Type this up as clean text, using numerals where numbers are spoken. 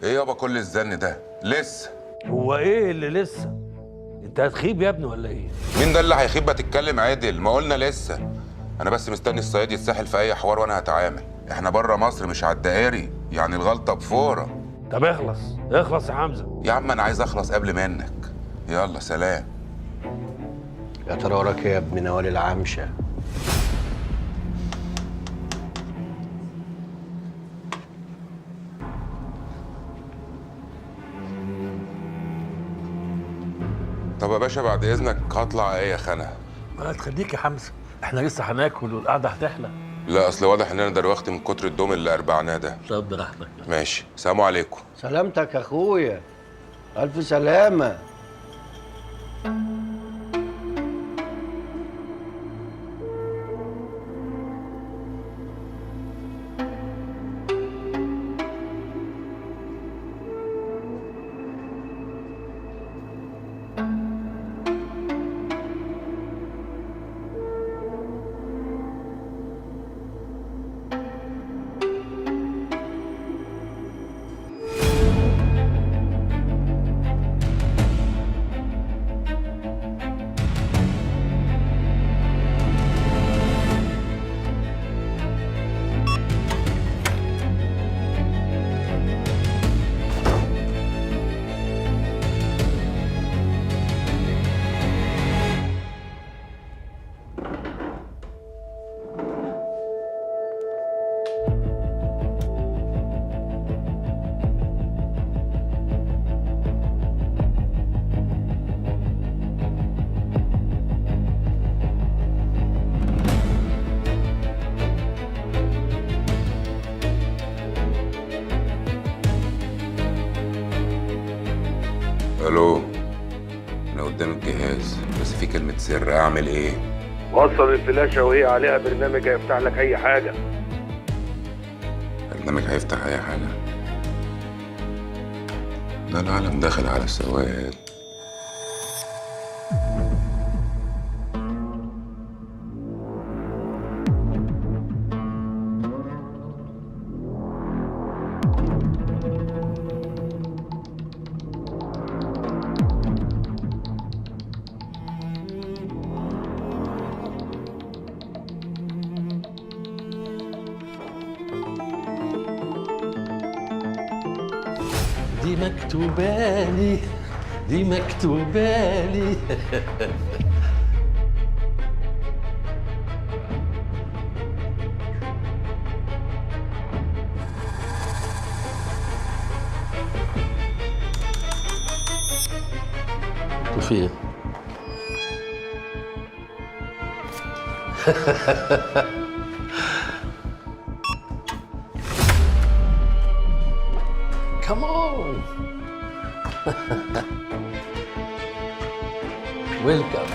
ايه يابا كل الزن ده لسه؟ هو ايه اللي لسه؟ انت هتخيب يا ابني ولا ايه؟ مين ده اللي هيخيب؟ ما تتكلم عدل، ما قلنا لسه. انا بس مستني الصياد يتسحل في اي حوار وانا هتعامل. احنا بره مصر مش على الدائري، يعني الغلطه بفوره. طب اخلص اخلص يا حمزه. يا عم انا عايز اخلص قبل منك. يلا سلام. يا ترى وراك ايه يا ابن نوال العمشه؟ طب يا باشا بعد اذنك هطلع ايه يا خنا؟ ما تخليك يا حمزه، احنا لسه هناكل والقعده هتحلى. لا اصل واضح اننا دلوقتي من كتر الدوم اللي اربعناه ده. طب براحتك. ماشي، سلام عليكم. سلامتك يا اخويا، الف سلامه. الو، انا قدام الجهاز بس في كلمه سر، اعمل ايه؟ وصل الفلاشة وهي عليها برنامج هيفتح لك أي حاجة. برنامج هيفتح اي حاجه؟ ده العالم داخل على السواد. دي مكتوبالي، دي مكتوبالي. فين؟ Come on. Welcome.